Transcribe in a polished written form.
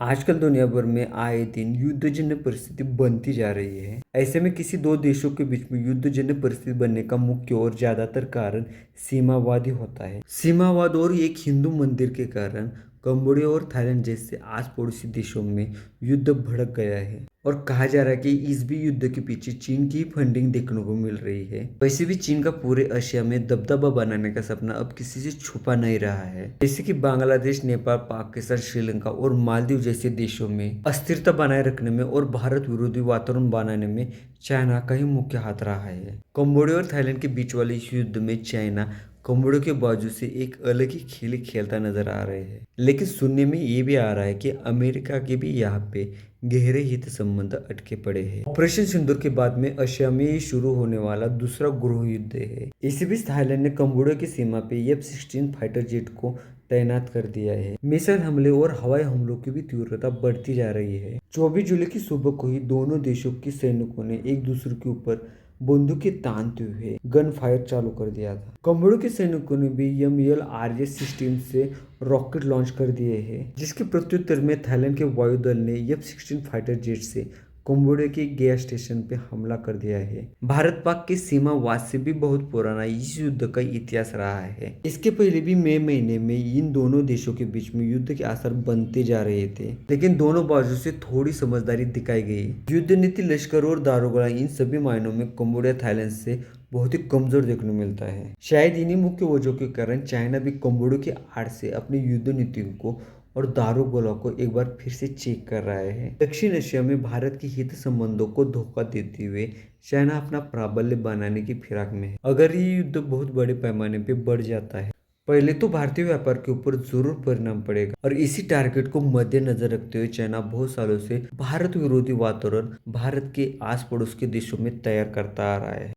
आजकल दुनिया भर में आए दिन युद्धजन्य परिस्थिति बनती जा रही है। ऐसे में किसी दो देशों के बीच में युद्धजन्य परिस्थिति बनने का मुख्य और ज्यादातर कारण सीमावाद ही होता है। सीमावाद और एक हिंदू मंदिर के कारण कंबोडिया और थाईलैंड जैसे आस पड़ोसी देशों में युद्ध भड़क गया है और कहा जा रहा है कि इस भी युद्ध के पीछे चीन की फंडिंग देखने को मिल रही है। वैसे भी चीन का पूरे एशिया में दबदबा बनाने का सपना अब किसी से छुपा नहीं रहा है। जैसे कि बांग्लादेश, नेपाल, पाकिस्तान, श्रीलंका और मालदीव जैसे देशों में अस्थिरता बनाए रखने में और भारत विरोधी वातावरण बनाने में चाइना का ही मुख्य हाथ रहा है। कंबोडिया और थाईलैंड के बीच वाले इस युद्ध में चाइना कंबोडिया के बाजू से एक अलग ही खेल खेलता नजर आ रहे हैं। लेकिन सुनने में ये भी आ रहा है कि अमेरिका के भी यहाँ पे गहरे हित संबंध अटके पड़े हैं। ऑपरेशन सिंदूर के बाद में एशिया में ही शुरू होने वाला दूसरा गृह युद्ध है। इसी बीच थाईलैंड ने कंबोडिया की सीमा पे F-16 फाइटर जेट को तैनात कर दिया है। मिसाइल हमले और हवाई हमलों की भी तीव्रता बढ़ती जा रही है। 24 जुलाई की सुबह को ही दोनों देशों के सैनिकों ने एक दूसरे के ऊपर बंदूकें तानते हुए गन फायर चालू कर दिया था। कंबोडिया के सैनिकों ने भी MLRS सिस्टम से रॉकेट लॉन्च कर दिए हैं, जिसके प्रत्युत्तर में थाईलैंड के वायुदल ने F-16 फाइटर जेट से कंबोडिया के गैस स्टेशन पे हमला कर दिया है। भारत पाक के सीमावाद से भी बहुत पुराना इस युद्ध का इतिहास रहा है। इसके पहले भी मई महीने में इन दोनों देशों के बीच में युद्ध के आसार बनते जा रहे थे, लेकिन दोनों बाजू से थोड़ी समझदारी दिखाई गई। युद्ध नीति, लश्कर और दारोगा इन सभी मायनों में कंबोडिया थाईलैंड से बहुत ही कमजोर देखने को मिलता है। शायद इन्हीं मुख्य वजहों के कारण चाइना भी कंबोडिया की आड़ से अपनी युद्ध नीति को और दारूगोला को एक बार फिर से चेक कर रहा है। दक्षिण एशिया में भारत के हित संबंधों को धोखा देते हुए चाइना अपना प्राबल्य बनाने की फिराक में है। अगर ये युद्ध बहुत बड़े पैमाने पे बढ़ जाता है, पहले तो भारतीय व्यापार के ऊपर जरूर परिणाम पड़ेगा और इसी टारगेट को मद्देनजर रखते हुए चाइना बहुत सालों से भारत विरोधी वातावरण भारत के आस पड़ोस के देशों में तैयार करता आ रहा है।